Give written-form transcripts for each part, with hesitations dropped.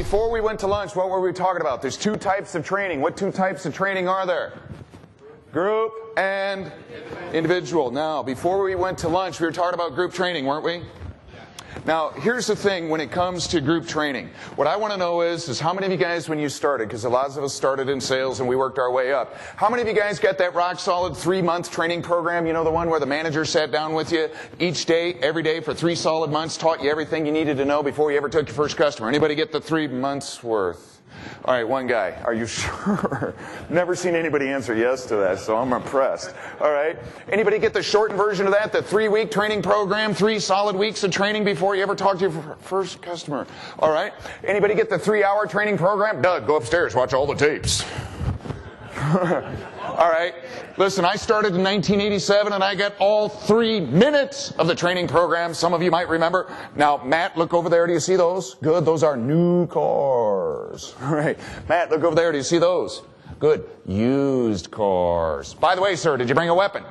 before we went to lunch, what were we talking about? There's two types of training. What two types of training are there? Group and individual. Now, before we went to lunch, we were talking about group training, weren't we? Now, here's the thing when it comes to group training. What I want to know is how many of you guys, when you started, because a lot of us started in sales and we worked our way up, how many of you guys got that rock solid 3-month training program? You know, the one where the manager sat down with you each day, every day for 3 solid months, taught you everything you needed to know before you ever took your first customer. Anybody get the 3 months worth? All right, one guy. Are you sure? Never seen anybody answer yes to that, so I'm impressed. All right. Anybody get the shortened version of that? The 3-week training program, 3 solid weeks of training before you ever talk to your first customer. All right. Anybody get the 3-hour training program? Doug, go upstairs, watch all the tapes. All right. Listen, I started in 1987 and I got all 3 minutes of the training program. Some of you might remember. Now, Matt, look over there. Do you see those? Good. Those are new cars. All right. Matt, look over there. Do you see those? Good. Used cars. By the way, sir, did you bring a weapon?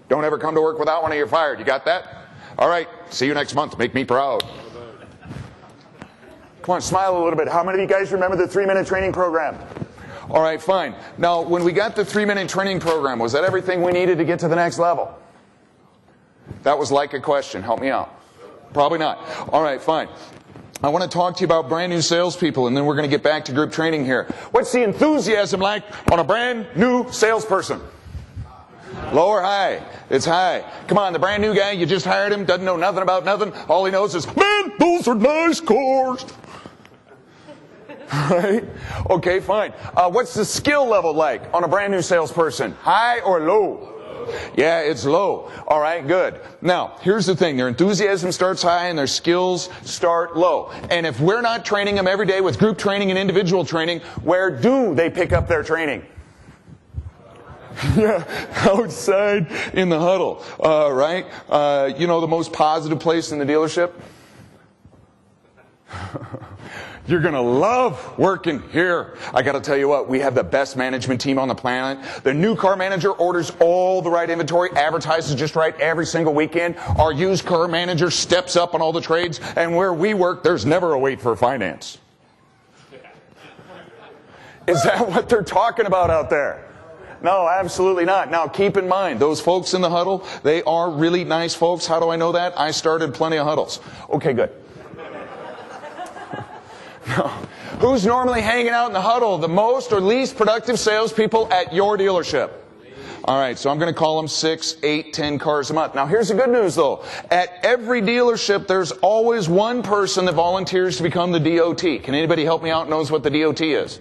Don't ever come to work without one or you're fired. You got that? All right. See you next month. Make me proud. Come on, smile a little bit. How many of you guys remember the 3-minute training program? All right, fine. Now, when we got the 3-minute training program, was that everything we needed to get to the next level? That was like a question. Help me out. Probably not. All right, fine. I want to talk to you about brand new salespeople, and then we're going to get back to group training here. What's the enthusiasm like on a brand new salesperson? Low or high? It's high. Come on, the brand new guy, you just hired him, doesn't know nothing about nothing. All he knows is, man, those are nice cars. Right? Okay, fine. What's the skill level like on a brand new salesperson? High or low? Yeah, it's low. All right, good. Now, here's the thing. Their enthusiasm starts high and their skills start low. And if we're not training them every day with group training and individual training, where do they pick up their training? Yeah, outside in the huddle. Right? You know the most positive place in the dealership? You're going to love working here. I got to tell you what, we have the best management team on the planet. The new car manager orders all the right inventory, advertises just right every single weekend. Our used car manager steps up on all the trades, and where we work, there's never a wait for finance. Is that what they're talking about out there? No, absolutely not. Now, keep in mind, those folks in the huddle, they are really nice folks. How do I know that? I started plenty of huddles. Okay, good. Who's normally hanging out in the huddle? The most or least productive salespeople at your dealership. All right, so I'm going to call them 6, 8, 10 cars a month. Now, here's the good news, though. At every dealership, there's always one person that volunteers to become the DOT. Can anybody help me out and knows what the DOT is?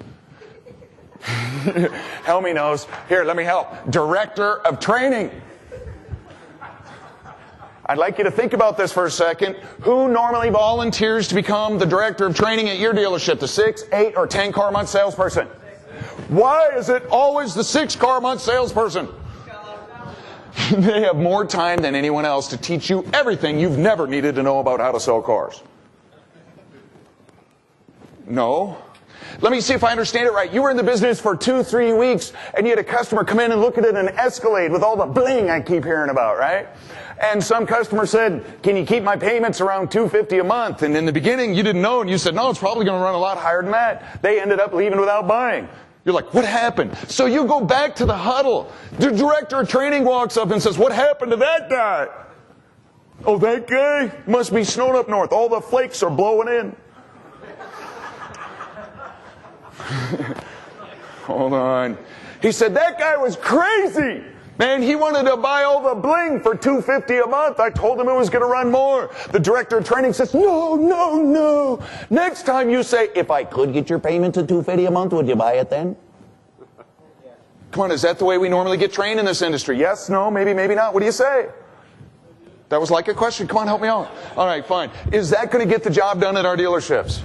Helmy knows. Here, let me help. Director of Training. I'd like you to think about this for a second. Who normally volunteers to become the director of training at your dealership? The 6, 8, or 10 car month salesperson? Why is it always the 6 car month salesperson? They have more time than anyone else to teach you everything you've never needed to know about how to sell cars. No. Let me see if I understand it right. You were in the business for 2-3 weeks, and you had a customer come in and look at an Escalade with all the bling I keep hearing about, right? And some customer said, can you keep my payments around $250 a month? And in the beginning, you didn't know, and you said, no, it's probably going to run a lot higher than that. They ended up leaving without buying. You're like, what happened? So you go back to the huddle. The director of training walks up and says, what happened to that guy? Oh, that guy? Must be snowing up north. All the flakes are blowing in. Hold on. He said, that guy was crazy. Man, he wanted to buy all the bling for $250 a month. I told him it was going to run more. The director of training says, no, no, no. Next time you say, if I could get your payment to $250 a month, would you buy it then? Come on, is that the way we normally get trained in this industry? Yes, no, maybe, maybe not. What do you say? That was like a question. Come on, help me out. All right, fine. Is that going to get the job done at our dealerships?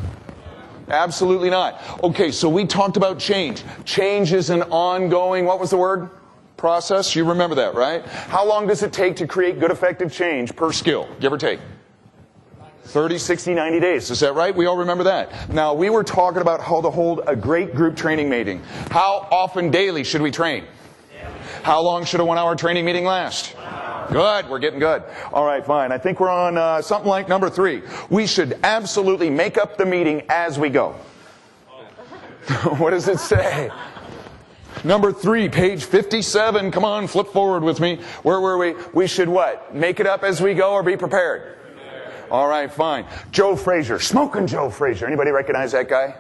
Absolutely not. Okay, so we talked about change. Change is an ongoing, what was the word? Process. You remember that, right? How long does it take to create good, effective change per skill? Give or take. 30, 60, 90 days. Is that right? We all remember that. Now, we were talking about how to hold a great group training meeting. How often daily should we train? How long should a 1-hour training meeting last? Good, we're getting good. All right, fine. I think we're on something like number 3. We should absolutely make up the meeting as we go. What does it say? Number 3, page 57. Come on, flip forward with me. Where were we? We should what? Make it up as we go or be prepared? All right, fine. Joe Frazier. Smoking Joe Frazier. Anybody recognize that guy?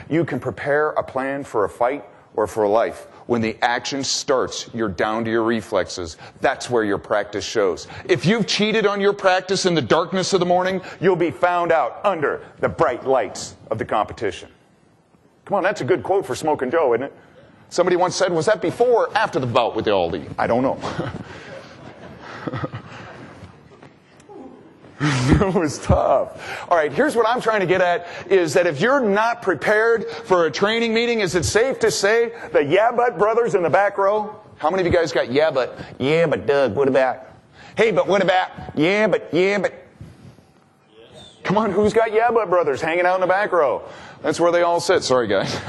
You can prepare a plan for a fight or for a life. When the action starts, you're down to your reflexes. That's where your practice shows. If you've cheated on your practice in the darkness of the morning, you'll be found out under the bright lights of the competition. Come on, that's a good quote for Smoking Joe, isn't it? Somebody once said, was that before or after the bout with the Aldi? I don't know. It was tough. All right, here's what I'm trying to get at, is that if you're not prepared for a training meeting, is it safe to say the yeah but brothers in the back row? How many of you guys got yeah but? Yeah, but Doug, what about? Hey, but what about? Yeah, but. Come on, who's got yeah but brothers hanging out in the back row? That's where they all sit. Sorry, guys.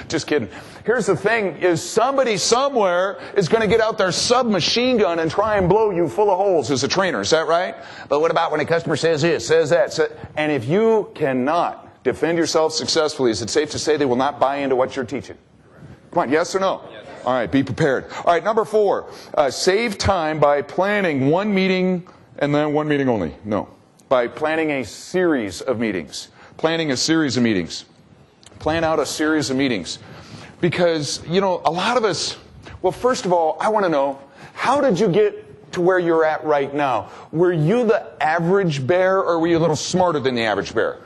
Just kidding. Here's the thing, is somebody somewhere is going to get out their submachine gun and try and blow you full of holes as a trainer. Is that right? But what about when a customer says this, says that? And if you cannot defend yourself successfully, is it safe to say they will not buy into what you're teaching? Come on, yes or no? Yes. All right, be prepared. All right, number 4, save time by planning one meeting and then one meeting only. No. By planning a series of meetings. Planning a series of meetings. Plan out a series of meetings. Because, you know, a lot of us, well, first of all, I want to know, how did you get to where you're at right now? Were you the average bear, or were you a little smarter than the average bear?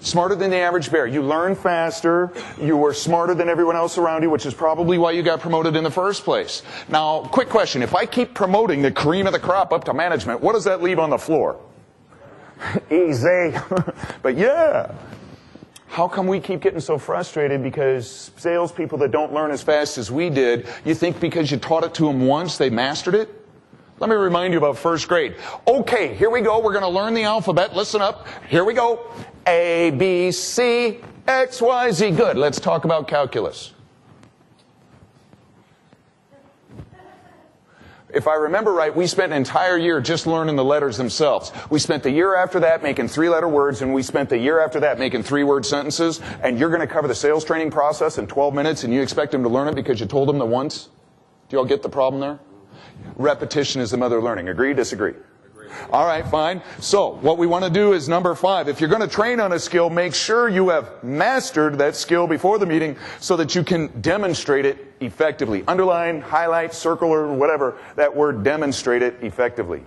Smarter than the average bear. You learned faster. You were smarter than everyone else around you, which is probably why you got promoted in the first place. Now, quick question. If I keep promoting the cream of the crop up to management, what does that leave on the floor? Easy. But yeah. How come we keep getting so frustrated? Because salespeople that don't learn as fast as we did, you think because you taught it to them once, they mastered it? Let me remind you about first grade. Okay, here we go. We're going to learn the alphabet. Listen up. Here we go. A, B, C, X, Y, Z. Good. Let's talk about calculus. If I remember right, we spent an entire year just learning the letters themselves. We spent the year after that making 3-letter words, and we spent the year after that making 3-word sentences, and you're going to cover the sales training process in 12 minutes, and you expect them to learn it because you told them the once? Do you all get the problem there? Repetition is the mother of learning. Agree, disagree? All right, fine. So what we want to do is number 5. If you're going to train on a skill, make sure you have mastered that skill before the meeting so that you can demonstrate it effectively. Underline, highlight, circle, or whatever, that word, demonstrate it effectively.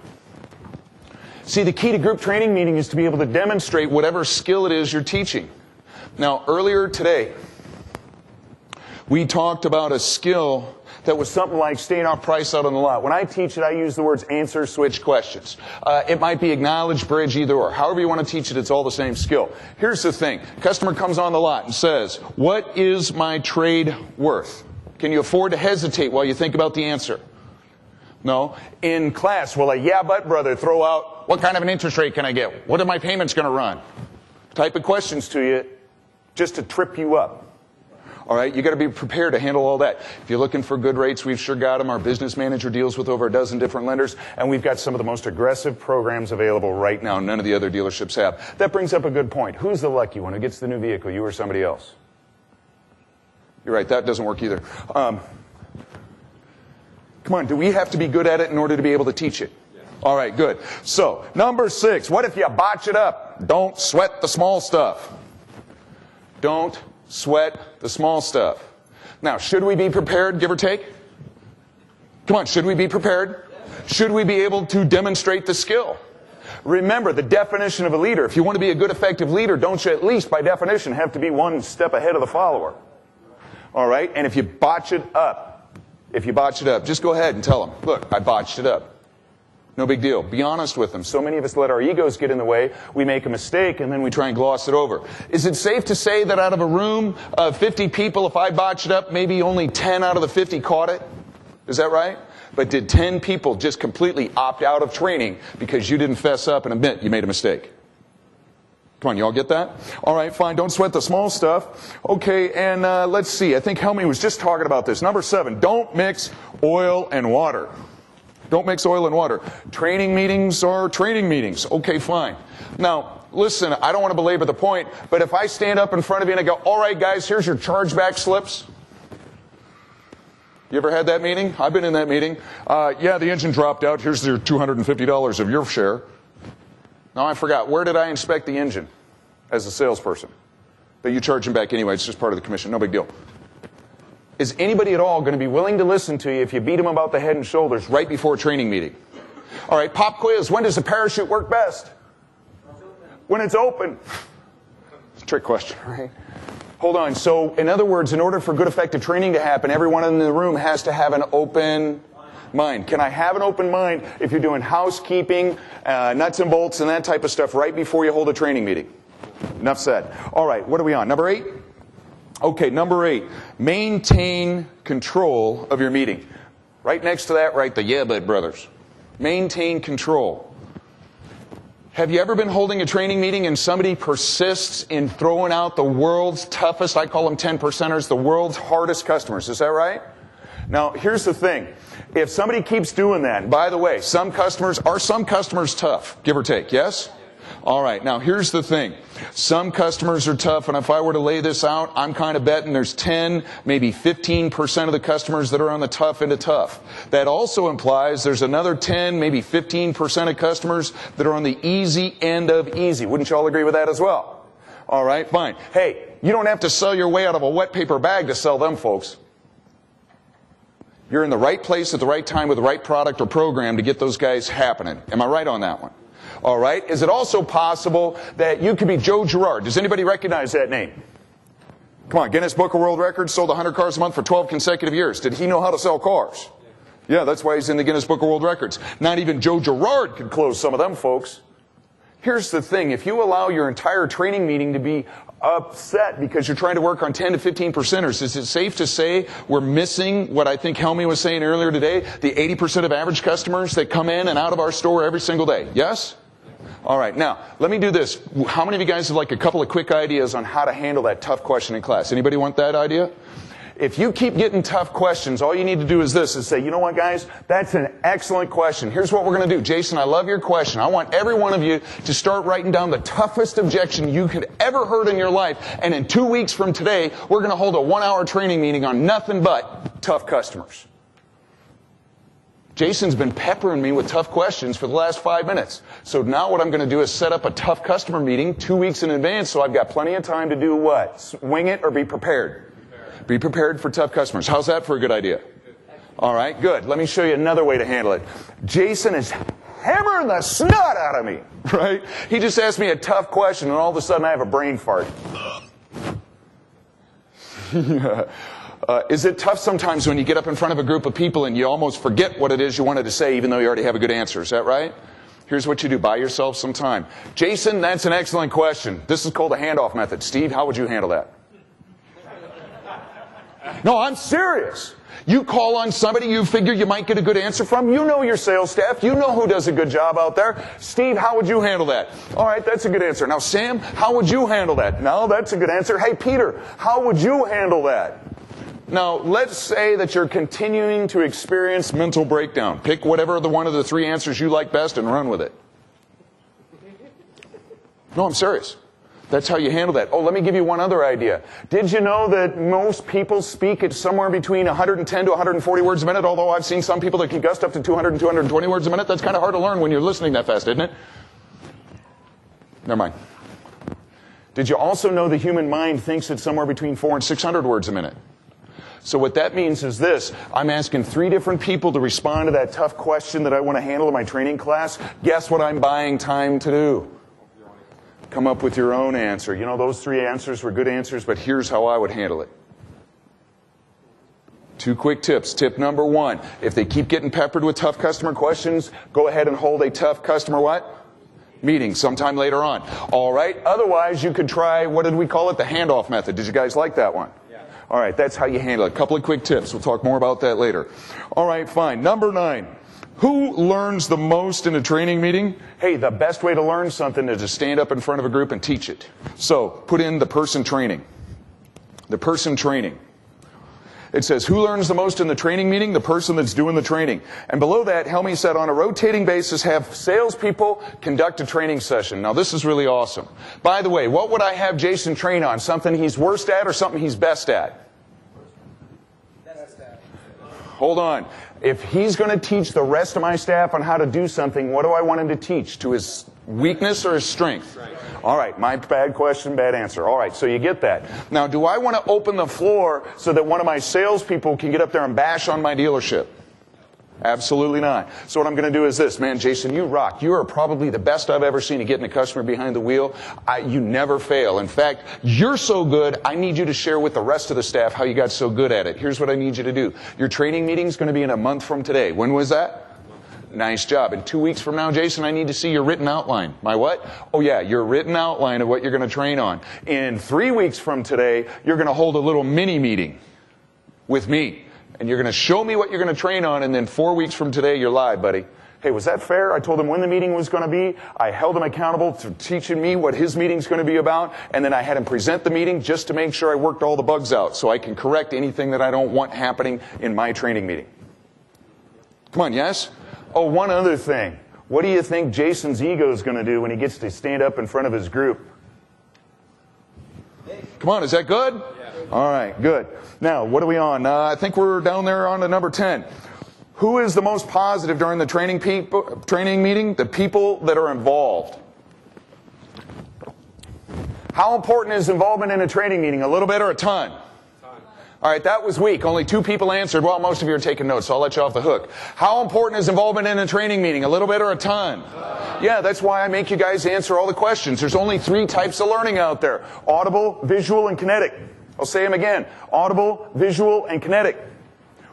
See, the key to group training meeting is to be able to demonstrate whatever skill it is you're teaching. Now, earlier today, we talked about a skill that was something like staying off price out on the lot. When I teach it, I use the words answer, switch, questions. It might be acknowledge, bridge, either or. However you want to teach it, it's all the same skill. Here's the thing. Customer comes on the lot and says, what is my trade worth? Can you afford to hesitate while you think about the answer? No. In class, will a yeah but brother throw out, what kind of an interest rate can I get? What are my payments going to run? Type of questions to you just to trip you up. All right, you got to be prepared to handle all that. If you're looking for good rates, we've sure got them. Our business manager deals with over a dozen different lenders, and we've got some of the most aggressive programs available right now. None of the other dealerships have. That brings up a good point. Who's the lucky one who gets the new vehicle, you or somebody else? You're right, that doesn't work either. Come on, do we have to be good at it in order to be able to teach it? Yes. All right, good. So, number 6, what if you botch it up? Don't sweat the small stuff. Don't sweat the small stuff. Now, should we be prepared, give or take? Come on, should we be prepared? Should we be able to demonstrate the skill? Remember, the definition of a leader. If you want to be a good, effective leader, don't you at least, by definition, have to be one step ahead of the follower? All right? And if you botch it up, just go ahead and tell them, look, I botched it up. No big deal. Be honest with them. So many of us let our egos get in the way. We make a mistake, and then we try and gloss it over. Is it safe to say that out of a room of 50 people, if I botch it up, maybe only 10 out of the 50 caught it? Is that right? But did 10 people just completely opt out of training because you didn't fess up and admit you made a mistake? Come on, you all get that? All right, fine. Don't sweat the small stuff. Okay, and let's see. I think Helmy was just talking about this. Number 7, don't mix oil and water. Don't mix oil and water. Training meetings are training meetings. Okay, fine. Now, listen, I don't want to belabor the point, but if I stand up in front of you and I go, all right, guys, here's your chargeback slips. You ever had that meeting? I've been in that meeting. Yeah, the engine dropped out. Here's your $250 of your share. Now, I forgot. Where did I inspect the engine as a salesperson? But you charge them back anyway. It's just part of the commission. No big deal. Is anybody at all going to be willing to listen to you if you beat them about the head and shoulders right before a training meeting? All right, pop quiz. When does the parachute work best? When it's open. It's a trick question, right? Hold on. So, in other words, in order for good, effective training to happen, everyone in the room has to have an open mind. Can I have an open mind if you're doing housekeeping, nuts and bolts, and that type of stuff right before you hold a training meeting? Enough said. All right, what are we on? Number 8? Okay, number 8. Maintain control of your meeting. Right next to that, write the Yeah But Brothers. Maintain control. Have you ever been holding a training meeting and somebody persists in throwing out the world's toughest, I call them 10%ers, the world's hardest customers? Is that right? Now, here's the thing. If somebody keeps doing that, and by the way, some customers tough, give or take, yes? All right, now here's the thing. Some customers are tough, and if I were to lay this out, I'm kind of betting there's 10, maybe 15% of the customers that are on the tough end of tough. That also implies there's another 10, maybe 15% of customers that are on the easy end of easy. Wouldn't you all agree with that as well? All right, fine. Hey, you don't have to sell your way out of a wet paper bag to sell them, folks. You're in the right place at the right time with the right product or program to get those guys happening. Am I right on that one? All right. Is it also possible that you could be Joe Girard? Does anybody recognize that name? Come on, Guinness Book of World Records, sold 100 cars a month for 12 consecutive years. Did he know how to sell cars? Yeah, that's why he's in the Guinness Book of World Records. Not even Joe Girard could close some of them, folks. Here's the thing. If you allow your entire training meeting to be upset because you're trying to work on 10 to 15%ers, is it safe to say we're missing what I think Helmy was saying earlier today, the 80% of average customers that come in and out of our store every single day? Yes? All right, now, let me do this. How many of you guys have like a couple of quick ideas on how to handle that tough question in class? Anybody want that idea? If you keep getting tough questions, all you need to do is this, is say, you know what, guys? That's an excellent question. Here's what we're going to do. Jason, I love your question. I want every one of you to start writing down the toughest objection you could ever heard in your life. And in 2 weeks from today, we're going to hold a 1-hour training meeting on nothing but tough customers. Jason's been peppering me with tough questions for the last 5 minutes. So now what I'm going to do is set up a tough customer meeting 2 weeks in advance so I've got plenty of time to do what? Wing it or be prepared? Be prepared for tough customers. How's that for a good idea? All right, good. Let me show you another way to handle it. Jason is hammering the snot out of me, right? He just asked me a tough question and all of a sudden I have a brain fart. Yeah. Is it tough sometimes when you get up in front of a group of people and you almost forget what it is you wanted to say even though you already have a good answer? Is that right? Here's what you do. Buy yourself some time. Jason, that's an excellent question. This is called the handoff method. Steve, how would you handle that? No, I'm serious. You call on somebody you figure you might get a good answer from. You know your sales staff. You know who does a good job out there. Steve, how would you handle that? All right, that's a good answer. Now, Sam, how would you handle that? No, that's a good answer. Hey, Peter, how would you handle that? Now, let's say that you're continuing to experience mental breakdown. Pick whatever one of the 3 answers you like best and run with it. No, I'm serious. That's how you handle that. Oh, let me give you one other idea. Did you know that most people speak at somewhere between 110 to 140 words a minute, although I've seen some people that can gust up to 200 and 220 words a minute? That's kind of hard to learn when you're listening that fast, isn't it? Never mind. Did you also know the human mind thinks it's somewhere between 400 and 600 words a minute? So what that means is this. I'm asking 3 different people to respond to that tough question that I want to handle in my training class. Guess what I'm buying time to do? Come up with your own answer. You know, those 3 answers were good answers, but here's how I would handle it. 2 quick tips. Tip number 1, if they keep getting peppered with tough customer questions, go ahead and hold a tough customer what? Meeting sometime later on. All right. Otherwise, you could try, what did we call it? The handoff method. Did you guys like that one? Yeah. All right. That's how you handle it. A couple of quick tips. We'll talk more about that later. All right. Fine. Number 9. Who learns the most in a training meeting? Hey, the best way to learn something is to stand up in front of a group and teach it. So, put in the person training. The person training. It says, who learns the most in the training meeting? The person that's doing the training. And below that, Helmy said, on a rotating basis, have salespeople conduct a training session. Now, this is really awesome. By the way, what would I have Jason train on? Something he's worst at or something he's best at? Hold on. If he's going to teach the rest of my staff on how to do something, what do I want him to teach? To his weakness or his strength? All right, my bad question, bad answer. All right, so you get that. Now, do I want to open the floor so that one of my salespeople can get up there and bash on my dealership? Absolutely not. So what I'm going to do is this. Man, Jason, you rock. You are probably the best I've ever seen at getting a customer behind the wheel. You never fail. In fact, you're so good, I need you to share with the rest of the staff how you got so good at it. Here's what I need you to do. Your training meeting is going to be in a month from today. When was that? Nice job. In 2 weeks from now, Jason, I need to see your written outline. My what? Oh yeah, your written outline of what you're going to train on. In 3 weeks from today, you're going to hold a little mini meeting with me. And you're going to show me what you're going to train on, and then 4 weeks from today, you're live, buddy. Hey, was that fair? I told him when the meeting was going to be. I held him accountable to teaching me what his meeting's going to be about, and then I had him present the meeting just to make sure I worked all the bugs out so I can correct anything that I don't want happening in my training meeting. Come on, yes? Oh, one other thing. What do you think Jason's ego is going to do when he gets to stand up in front of his group? Come on, is that good? Yeah. All right, good. Now, what are we on? I think we're down there on to number 10. Who is the most positive during the training meeting? The people that are involved. How important is involvement in a training meeting? A little bit or a ton? All right, that was weak. Only 2 people answered. Well, most of you are taking notes, so I'll let you off the hook. How important is involvement in a training meeting? A little bit or a ton? Yeah, that's why I make you guys answer all the questions. There's only 3 types of learning out there. Audible, visual, and kinetic. I'll say them again. Audible, visual, and kinetic.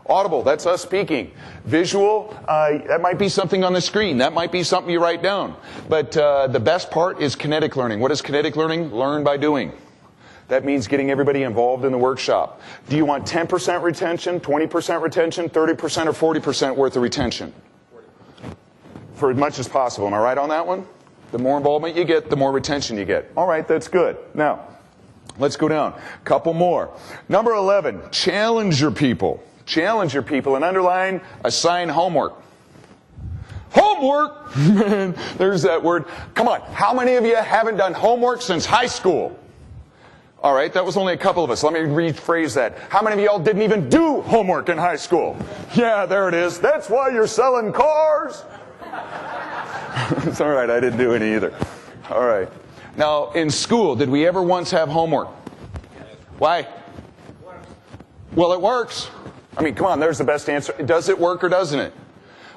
Audible, that's us speaking. Visual, that might be something on the screen. That might be something you write down. But the best part is kinetic learning. What is kinetic learning? Learn by doing. That means getting everybody involved in the workshop. Do you want 10% retention, 20% retention, 30% or 40% worth of retention? For as much as possible. Am I right on that one? The more involvement you get, the more retention you get. All right, that's good. Now, let's go down. Couple more. Number 11, challenge your people. Challenge your people and underline, assign homework. Homework! Man, there's that word. Come on, how many of you haven't done homework since high school? All right, that was only a couple of us. Let me rephrase that. How many of y'all didn't even do homework in high school? Yeah, there it is. That's why you're selling cars. It's all right, I didn't do any either. All right. Now, in school, did we ever once have homework? Why? Well, it works. I mean, come on, there's the best answer. Does it work or doesn't it?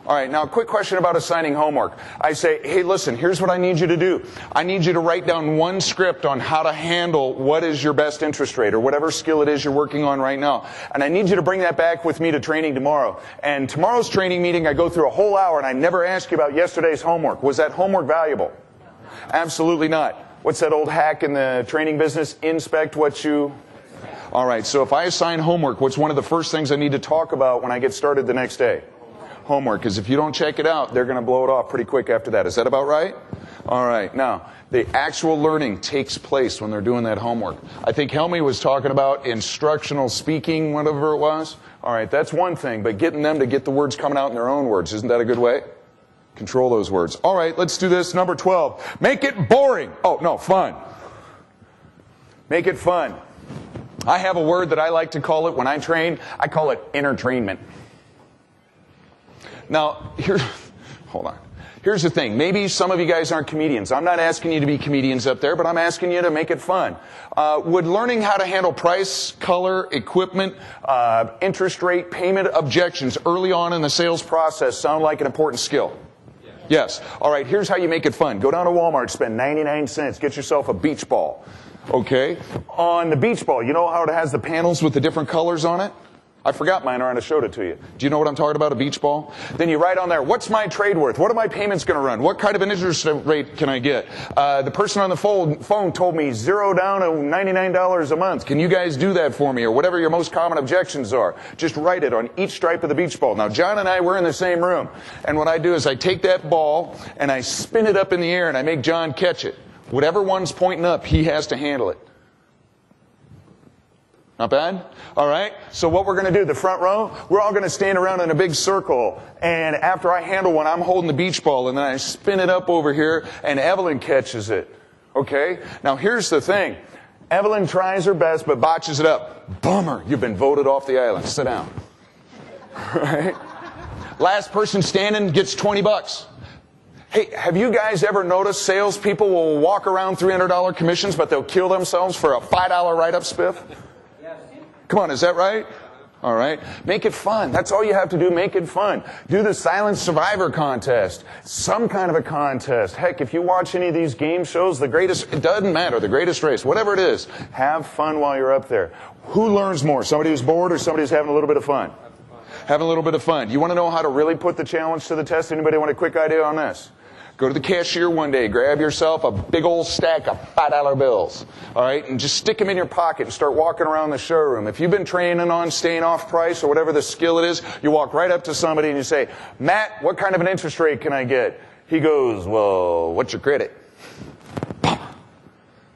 All right, now a quick question about assigning homework. I say, hey, listen, here's what I need you to do. I need you to write down one script on how to handle what is your best interest rate or whatever skill it is you're working on right now. And I need you to bring that back with me to training tomorrow. And tomorrow's training meeting, I go through a whole hour and I never ask you about yesterday's homework. Was that homework valuable? Absolutely not. What's that old hack in the training business? Inspect what you... All right, so if I assign homework, what's one of the first things I need to talk about when I get started the next day? Homework, because if you don't check it out, they're going to blow it off pretty quick after that. Is that about right? All right. Now, the actual learning takes place when they're doing that homework. I think Helmy was talking about instructional speaking, whatever it was. All right, that's one thing, but getting them to get the words coming out in their own words, isn't that a good way? Control those words. All right, let's do this. Number 12. Make it boring. Oh, no, fun. Make it fun. I have a word that I like to call it when I train. I call it entertainment. Now, hold on. Here's the thing. Maybe some of you guys aren't comedians. I'm not asking you to be comedians up there, but I'm asking you to make it fun. Would learning how to handle price, color, equipment, interest rate, payment objections early on in the sales process sound like an important skill? Yes. All right, here's how you make it fun. Go down to Walmart, spend 99 cents, get yourself a beach ball. Okay? On the beach ball, you know how it has the panels with the different colors on it? I forgot mine, or I'd have showed it to you. Do you know what I'm talking about, a beach ball? Then you write on there, what's my trade worth? What are my payments going to run? What kind of an interest rate can I get? The person on the phone told me 0 down to $99 a month. Can you guys do that for me? Or whatever your most common objections are. Just write it on each stripe of the beach ball. Now, John and I, we're in the same room. And what I do is I take that ball and I spin it up in the air and I make John catch it. Whatever one's pointing up, he has to handle it. Not bad? All right. So what we're going to do, the front row, we're all going to stand around in a big circle. And after I handle one, I'm holding the beach ball, and then I spin it up over here, and Evelyn catches it. Okay? Now here's the thing. Evelyn tries her best, but botches it up. Bummer. You've been voted off the island. Sit down. All right? Last person standing gets $20. Hey, have you guys ever noticed salespeople will walk around $300 commissions, but they'll kill themselves for a $5 write-up spiff? Come on, is that right? All right. Make it fun. That's all you have to do. Make it fun. Do the Silent Survivor contest. Some kind of a contest. Heck, if you watch any of these game shows, the greatest, it doesn't matter, the greatest race, whatever it is, have fun while you're up there. Who learns more? Somebody who's bored or somebody who's having a little bit of fun? Having a little bit of fun. You want to know how to really put the challenge to the test? Anybody want a quick idea on this? Go to the cashier one day, grab yourself a big old stack of $5 bills, all right, and just stick them in your pocket and start walking around the showroom. If you've been training on staying off price or whatever the skill it is, you walk right up to somebody and you say, Matt, what kind of an interest rate can I get? He goes, well, what's your credit?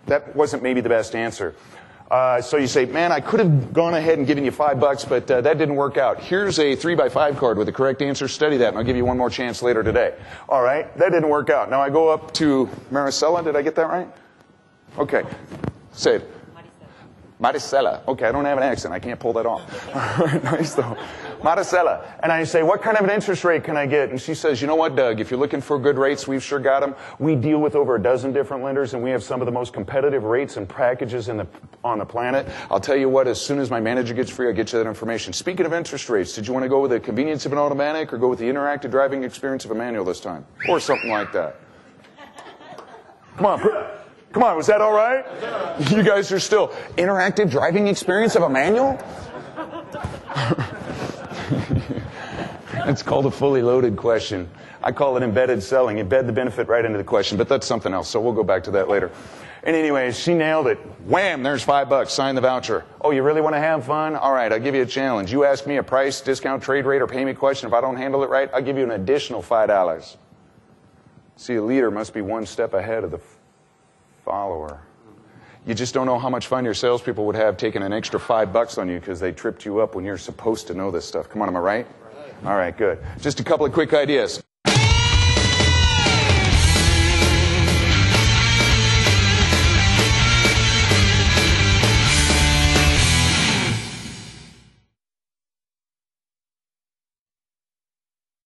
That wasn't maybe the best answer. So you say, man, I could have gone ahead and given you $5, but that didn't work out. Here's a 3x5 card with the correct answer. Study that, and I'll give you one more chance later today. All right, that didn't work out. Now I go up to Maricela. Did I get that right? Okay. Say it. Maricela. Okay, I don't have an accent. I can't pull that off. All right, nice though. Maricela. And I say, what kind of an interest rate can I get? And she says, you know what, Doug, if you're looking for good rates, we've sure got them. We deal with over a dozen different lenders, and we have some of the most competitive rates and packages on the planet. I'll tell you what, as soon as my manager gets free, I'll get you that information. Speaking of interest rates, did you want to go with the convenience of an automatic or go with the interactive driving experience of a manual this time? Or something like that. Come on. Come on, was that all right? You guys are still interactive driving experience of a manual? It's called a fully loaded question. I call it embedded selling. Embed the benefit right into the question, but that's something else, so we'll go back to that later. And anyways, she nailed it. Wham, there's $5. Sign the voucher. Oh, you really want to have fun? All right, I'll give you a challenge. You ask me a price, discount, trade rate, or payment question. If I don't handle it right, I'll give you an additional $5. See, a leader must be one step ahead of the follower. You just don't know how much fun your salespeople would have taking an extra $5 on you because they tripped you up when you're supposed to know this stuff. Come on, am I right? All right, good. Just a couple of quick ideas.